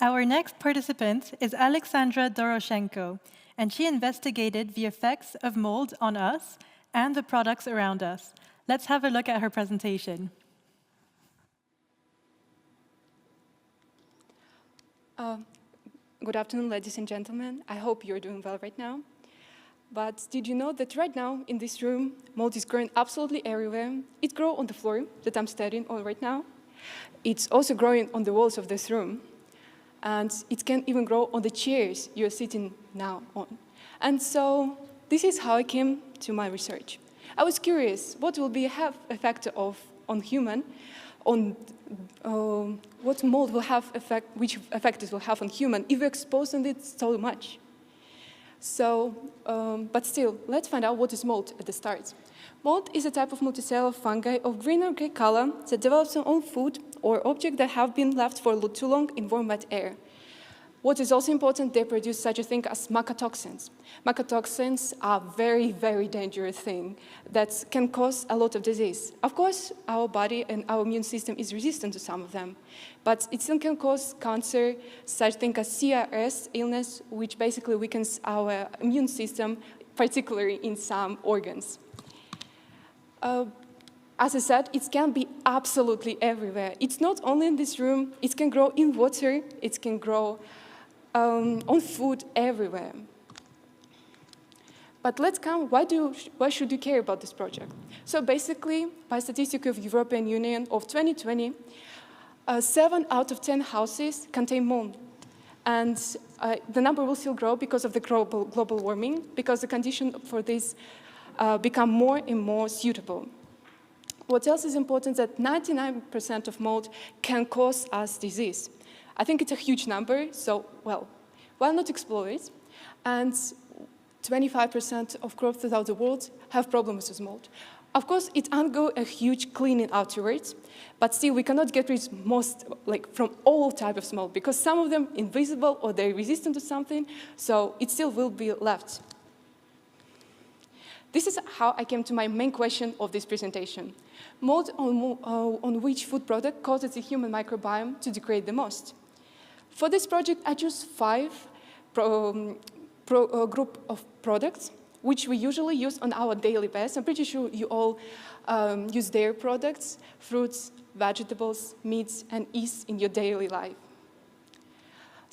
Our next participant is Alexandra Doroschenko, and she investigated the effects of mold on us and the products around us. Let's have a look at her presentation. Good afternoon, ladies and gentlemen. I hope you're doing well right now. But did you know that right now in this room, mold is growing absolutely everywhere? It grows on the floor that I'm standing on right now. It's also growing on the walls of this room. And it can even grow on the chairs you're sitting now on. And so this is how I came to my research. I was curious, what will be have effect on human, on what mold will have effect, which effect it will have on human if we expose it so much. So, but still, let's find out what is mold at the start. Mold is a type of multicellular fungi of green or gray color that develops on food or objects that have been left for too long in warm, wet air. What is also important, they produce such a thing as mycotoxins. Mycotoxins are very, very dangerous thing that can cause a lot of disease. Of course, our body and our immune system is resistant to some of them, but it still can cause cancer, such thing as CRS illness, which basically weakens our immune system, particularly in some organs. As I said, it can be absolutely everywhere. It's not only in this room, it can grow in water, it can grow on food everywhere. But let's come, why should you care about this project? So basically, by statistics of European Union of 2020, 7 out of 10 houses contain mold. And the number will still grow because of the global warming, because the conditions for this become more and more suitable. What else is important is that 99% of mold can cause us disease. I think it's a huge number, so, well, why not explore it? And 25% of crops throughout the world have problems with mold. Of course, it undergoes a huge cleaning afterwards, but still we cannot get rid from all types of mold because some of them invisible or they're resistant to something, so it still will be left. This is how I came to my main question of this presentation. Mold on which food product causes the human microbiome to degrade the most? For this project, I chose 5 group of products, which we usually use on our daily basis. I'm pretty sure you all use dairy products, fruits, vegetables, meats, and yeast in your daily life.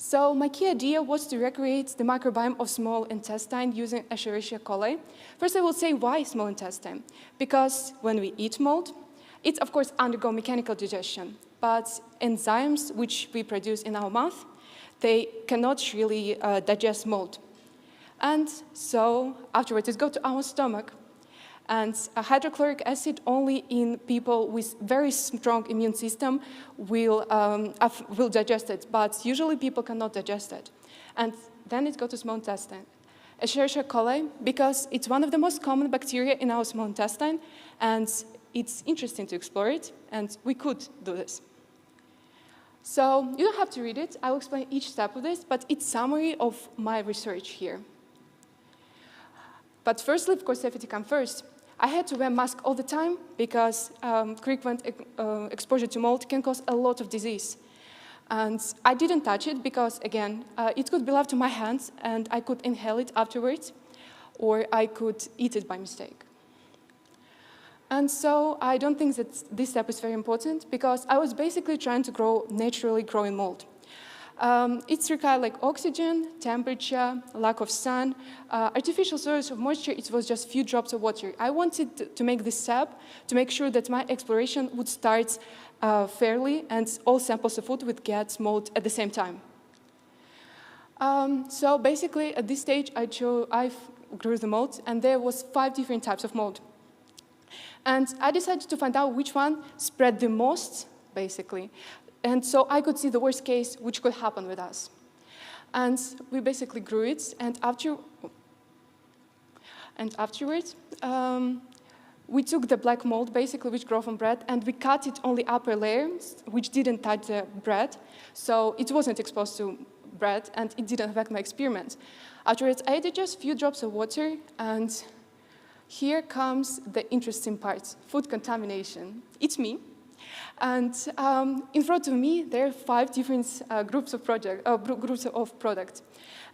So my key idea was to recreate the microbiome of small intestine using Escherichia coli. First, I will say why small intestine. Because when we eat mold, it of course undergoes mechanical digestion, but enzymes which we produce in our mouth, they cannot really digest mold. And so afterwards it goes to our stomach. And hydrochloric acid only in people with very strong immune system will digest it, but usually people cannot digest it. And then it goes to small intestine. Escherichia coli, because it's one of the most common bacteria in our small intestine, and it's interesting to explore it, and we could do this. So you don't have to read it. I'll explain each step of this, but it's a summary of my research here. But firstly, of course, safety comes first. I had to wear a mask all the time because frequent exposure to mold can cause a lot of disease. And I didn't touch it because, again, it could be left to my hands and I could inhale it afterwards, or I could eat it by mistake. And so I don't think that this step is very important because I was basically trying to naturally growing mold. It's required like oxygen, temperature, lack of sun, artificial source of moisture. It was just few drops of water. I wanted to make this step to make sure that my exploration would start fairly and all samples of food would get mold at the same time. So basically at this stage I grew the mold and there was 5 different types of mold. And I decided to find out which one spread the most, basically. And so I could see the worst case which could happen with us. And we basically grew it, and afterwards, we took the black mold, basically, which grew from bread, and we cut it only upper layers, which didn't touch the bread, so it wasn't exposed to bread, and it didn't affect my experiment. Afterwards, I added just a few drops of water, and here comes the interesting part, food contamination. It's me. And in front of me, there are 5 different groups of products.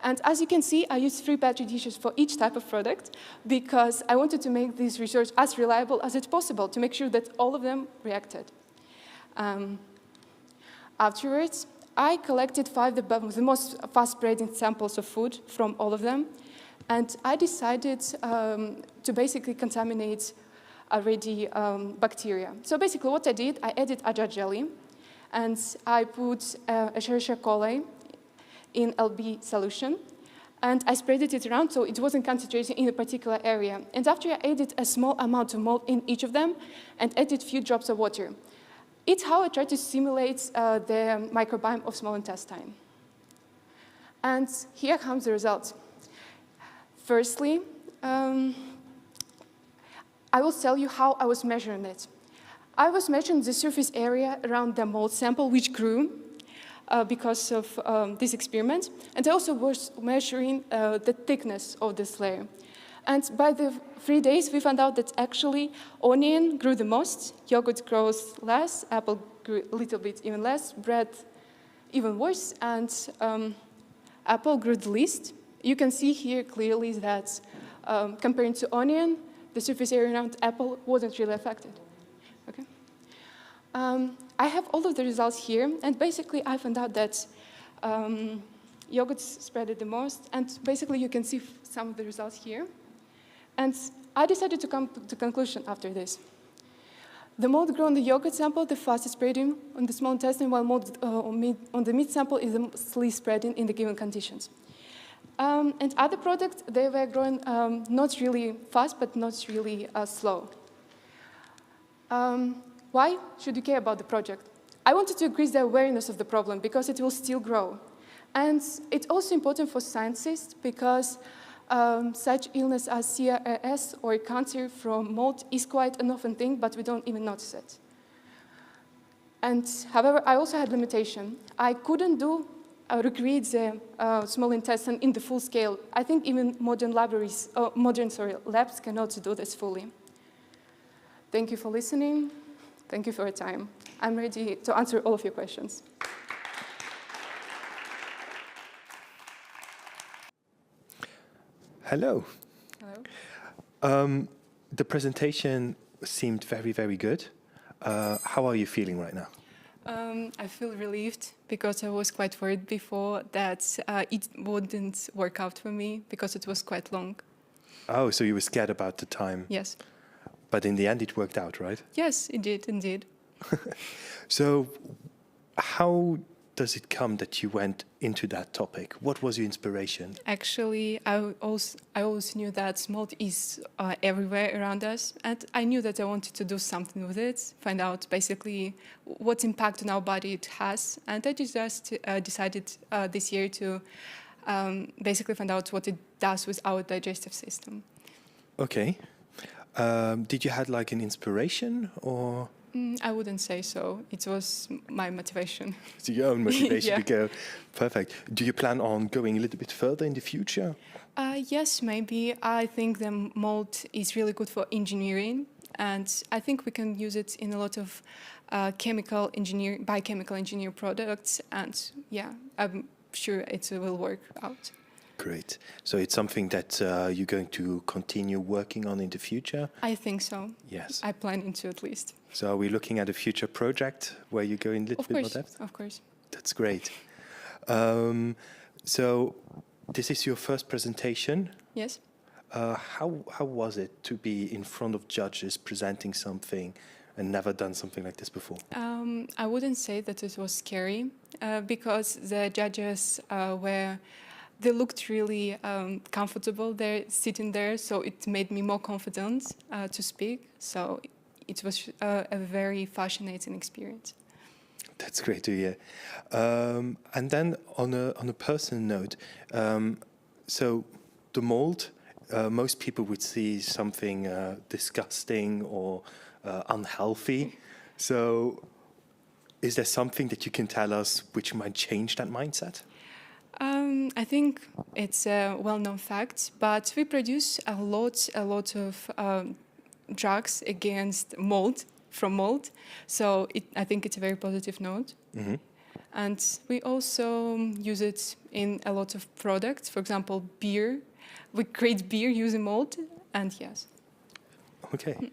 And as you can see, I used 3 petri dishes for each type of product because I wanted to make this research as reliable as it's possible to make sure that all of them reacted. Afterwards, I collected 5 the most fast-spreading samples of food from all of them, and I decided to basically contaminate already bacteria. So basically what I did, I added agar jelly, and I put Escherichia coli in LB solution, and I spread it around so it wasn't concentrated in a particular area. And after I added a small amount of mold in each of them and added a few drops of water. It's how I try to simulate the microbiome of small intestine. And here comes the result. Firstly, I will tell you how I was measuring it. I was measuring the surface area around the mold sample, which grew because of this experiment. And I also was measuring the thickness of this layer. And by the 3 days, we found out that actually onion grew the most, yogurt grows less, apple grew a little bit even less, bread even worse, and apple grew the least. You can see here clearly that comparing to onion, the surface area around apple wasn't really affected. Okay. I have all of the results here, and basically I found out that yogurt spread it the most, and basically you can see some of the results here. And I decided to come to the conclusion after this. The mold grew on the yogurt sample the fastest spreading on the small intestine, while mold on the meat sample is the least spreading in the given conditions. And other products, they were growing not really fast, but not really slow. Why should you care about the project? I wanted to increase the awareness of the problem because it will still grow. And it's also important for scientists because such illness as CRS or cancer from mold is quite an often thing, but we don't even notice it. And however, I also had limitation. I couldn't recreate the small intestine in the full scale. I think even modern labs cannot do this fully. Thank you for listening. Thank you for your time. I'm ready to answer all of your questions. Hello. Hello. The presentation seemed very, very good. How are you feeling right now? I feel relieved because I was quite worried before that it wouldn't work out for me because it was quite long. Oh, so you were scared about the time. Yes. But in the end, it worked out, right? Yes, it did, indeed. So how does it come that you went into that topic? What was your inspiration? Actually, I always knew that mold is everywhere around us, and I knew that I wanted to do something with it, find out basically what impact on our body it has, and I just decided this year to basically find out what it does with our digestive system. Okay. Did you have like an inspiration or? I wouldn't say so. It was my motivation. It's your own motivation Yeah. to go. Perfect. Do you plan on going a little bit further in the future? Yes, maybe. I think the mold is really good for engineering, and I think we can use it in a lot of biochemical engineer products, and yeah, I'm sure it will work out. Great. So it's something that you're going to continue working on in the future? I think so. Yes. I plan into at least. So are we looking at a future project where you go in a little bit more depth? Of course. That's great. So this is your first presentation. Yes. How was it to be in front of judges presenting something and never done something like this before? I wouldn't say that it was scary because the judges they looked really comfortable there, sitting there, so it made me more confident to speak. So it was a very fascinating experience. That's great to hear. And then on a personal note, so the mold, most people would see something disgusting or unhealthy. So is there something that you can tell us which might change that mindset? I think it's a well-known fact, but we produce a lot of drugs against mold from mold. So I think it's a very positive note. Mm-hmm. And we also use it in a lot of products. For example, beer. We create beer using mold, and yes. Okay.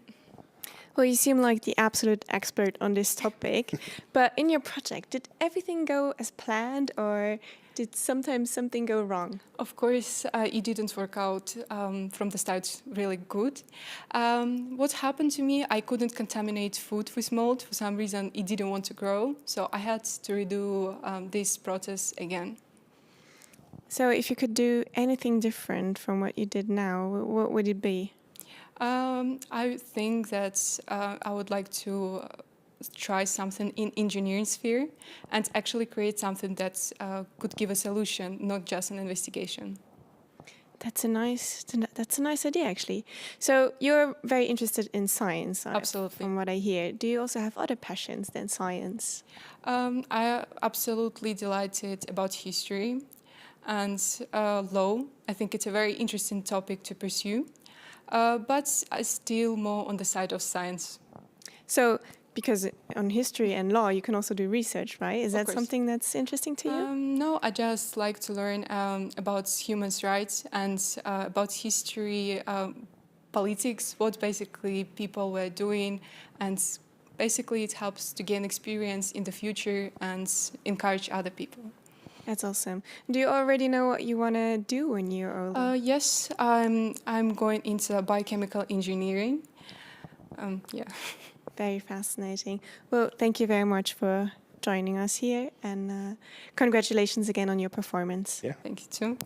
Well, you seem like the absolute expert on this topic. But in your project, did everything go as planned, or did sometimes something go wrong? Of course, it didn't work out from the start really good. What happened to me, I couldn't contaminate food with mold. For some reason, it didn't want to grow. So I had to redo this process again. So if you could do anything different from what you did now, what would it be? I think that I would like to try something in engineering sphere and actually create something that could give a solution, not just an investigation. That's a nice idea, actually. So you're very interested in science, Absolutely. from what I hear. Do you also have other passions than science? I absolutely delighted about history and law. I think it's a very interesting topic to pursue, but I still more on the side of science. So, because on history and law, you can also do research, right? Is Of that course. something that's interesting to you? No, I just like to learn about human rights and about history, politics, what basically people were doing, and basically it helps to gain experience in the future and encourage other people. That's awesome. Do you already know what you want to do when you're older? Yes, I'm going into biochemical engineering. Yeah. Very fascinating. Well, thank you very much for joining us here, and congratulations again on your performance. Yeah. Thank you too.